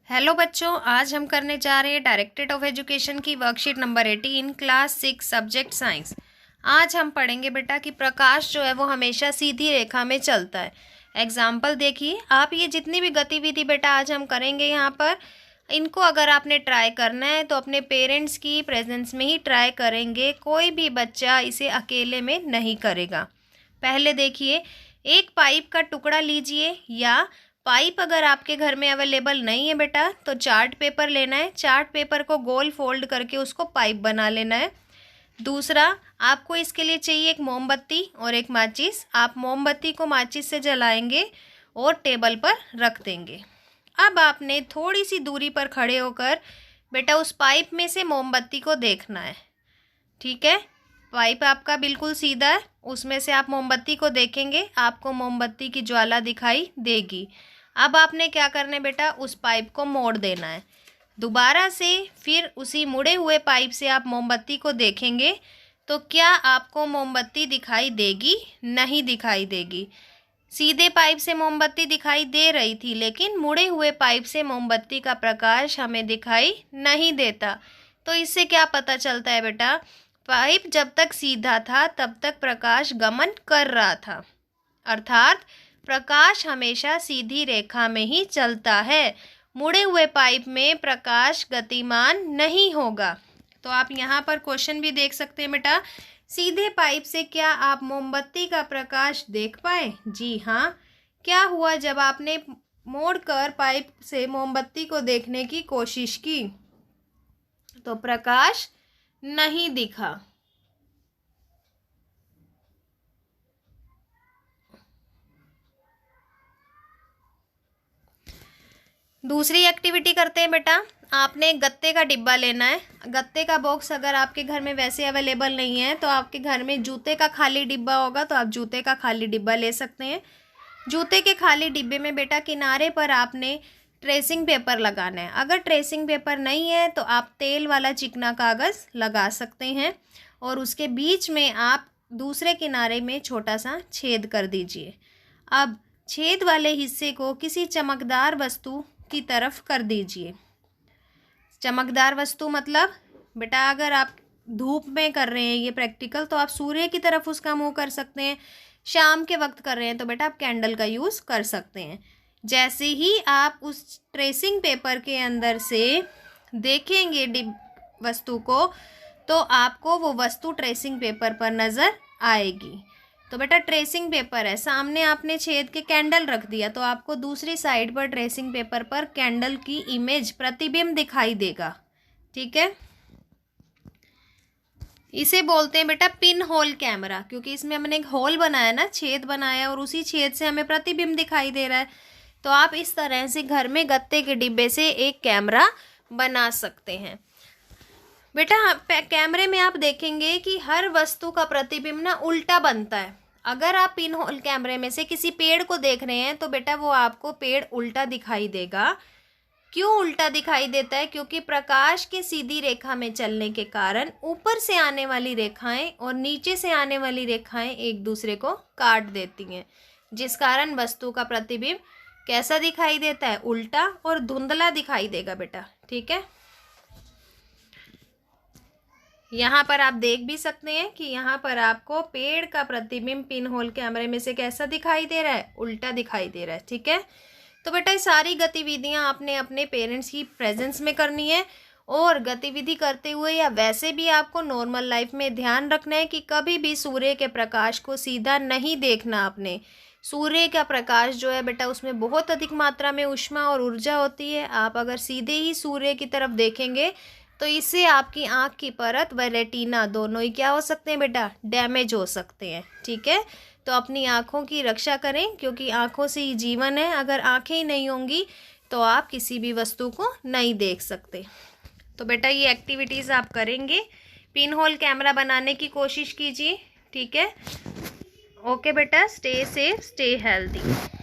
Hello बच्चों, आज हम करने जा रहे हैं डायरेक्टरेट ऑफ एजुकेशन की worksheet number 18 class 6 subject science. आज हम पढ़ेंगे बेटा कि प्रकाश जो है वो हमेशा सीधी रेखा में चलता है। एग्जाम्पल देखिए आप, ये जितनी भी गतिविधि बेटा आज हम करेंगे यहाँ पर, इनको अगर आपने ट्राई करना है तो अपने पेरेंट्स की प्रेजेंस में ही ट्राई करेंगे। कोई भी बच्चा इसे अकेले में नहीं करेगा। पहले देखिए, एक पाइप का टुकड़ा लीजिए, या पाइप अगर आपके घर में अवेलेबल नहीं है बेटा तो चार्ट पेपर लेना है। चार्ट पेपर को गोल फोल्ड करके उसको पाइप बना लेना है। दूसरा, आपको इसके लिए चाहिए एक मोमबत्ती और एक माचिस। आप मोमबत्ती को माचिस से जलाएंगे और टेबल पर रख देंगे। अब आपने थोड़ी सी दूरी पर खड़े होकर बेटा उस पाइप में से मोमबत्ती को देखना है। ठीक है, पाइप आपका बिल्कुल सीधा है, उसमें से आप मोमबत्ती को देखेंगे, आपको मोमबत्ती की ज्वाला दिखाई देगी। अब आपने क्या करना है बेटा, उस पाइप को मोड़ देना है। दोबारा से फिर उसी मुड़े हुए पाइप से आप मोमबत्ती को देखेंगे तो क्या आपको मोमबत्ती दिखाई देगी? नहीं दिखाई देगी। सीधे पाइप से मोमबत्ती दिखाई दे रही थी, लेकिन मुड़े हुए पाइप से मोमबत्ती का प्रकाश हमें दिखाई नहीं देता। तो इससे क्या पता चलता है बेटा, पाइप जब तक सीधा था तब तक प्रकाश गमन कर रहा था, अर्थात प्रकाश हमेशा सीधी रेखा में ही चलता है। मुड़े हुए पाइप में प्रकाश गतिमान नहीं होगा। तो आप यहाँ पर क्वेश्चन भी देख सकते हैं बेटा, सीधे पाइप से क्या आप मोमबत्ती का प्रकाश देख पाए? जी हाँ। क्या हुआ जब आपने मोड़कर पाइप से मोमबत्ती को देखने की कोशिश की तो प्रकाश नहीं दिखा। दूसरी एक्टिविटी करते हैं बेटा। आपने गत्ते का डिब्बा लेना है। गत्ते का बॉक्स अगर आपके घर में वैसे अवेलेबल नहीं है तो आपके घर में जूते का खाली डिब्बा होगा, तो आप जूते का खाली डिब्बा ले सकते हैं। जूते के खाली डिब्बे में बेटा किनारे पर आपने ट्रेसिंग पेपर लगाना है। अगर ट्रेसिंग पेपर नहीं है तो आप तेल वाला चिकना कागज़ लगा सकते हैं और उसके बीच में आप दूसरे किनारे में छोटा सा छेद कर दीजिए। अब छेद वाले हिस्से को किसी चमकदार वस्तु की तरफ कर दीजिए। चमकदार वस्तु मतलब बेटा अगर आप धूप में कर रहे हैं ये प्रैक्टिकल तो आप सूर्य की तरफ उसका मुंह कर सकते हैं। शाम के वक्त कर रहे हैं तो बेटा आप कैंडल का यूज़ कर सकते हैं। जैसे ही आप उस ट्रेसिंग पेपर के अंदर से देखेंगे वस्तु को तो आपको वो वस्तु ट्रेसिंग पेपर पर नज़र आएगी। तो बेटा ट्रेसिंग पेपर है, सामने आपने छेद के कैंडल रख दिया तो आपको दूसरी साइड पर ट्रेसिंग पेपर पर कैंडल की इमेज प्रतिबिंब दिखाई देगा। ठीक है, इसे बोलते हैं बेटा पिन होल कैमरा, क्योंकि इसमें हमने एक होल बनाया ना, छेद बनाया और उसी छेद से हमें प्रतिबिंब दिखाई दे रहा है। तो आप इस तरह से घर में गत्ते के डिब्बे से एक कैमरा बना सकते हैं। बेटा कैमरे में आप देखेंगे कि हर वस्तु का प्रतिबिंब ना उल्टा बनता है। अगर आप पिन होल कैमरे में से किसी पेड़ को देख रहे हैं तो बेटा वो आपको पेड़ उल्टा दिखाई देगा। क्यों उल्टा दिखाई देता है? क्योंकि प्रकाश के सीधी रेखा में चलने के कारण ऊपर से आने वाली रेखाएं और नीचे से आने वाली रेखाएं एक दूसरे को काट देती हैं, जिस कारण वस्तु का प्रतिबिंब कैसा दिखाई देता है? उल्टा और धुंधला दिखाई देगा बेटा। ठीक है, यहाँ पर आप देख भी सकते हैं कि यहाँ पर आपको पेड़ का प्रतिबिंब पिन होल कैमरे में से कैसा दिखाई दे रहा है? उल्टा दिखाई दे रहा है। ठीक है, तो बेटा ये सारी गतिविधियाँ आपने अपने पेरेंट्स की प्रेजेंस में करनी है। और गतिविधि करते हुए या वैसे भी आपको नॉर्मल लाइफ में ध्यान रखना है कि कभी भी सूर्य के प्रकाश को सीधा नहीं देखना आपने। सूर्य का प्रकाश जो है बेटा उसमें बहुत अधिक मात्रा में ऊष्मा और ऊर्जा होती है। आप अगर सीधे ही सूर्य की तरफ देखेंगे तो इससे आपकी आँख की परत व रेटिना दोनों ही क्या हो सकते हैं बेटा? डैमेज हो सकते हैं। ठीक है, तो अपनी आँखों की रक्षा करें, क्योंकि आँखों से ही जीवन है। अगर आँखें ही नहीं होंगी तो आप किसी भी वस्तु को नहीं देख सकते। तो बेटा ये एक्टिविटीज़ आप करेंगे, पिन होल कैमरा बनाने की कोशिश कीजिए। ठीक है, ओके बेटा, स्टे सेफ, स्टे हेल्दी।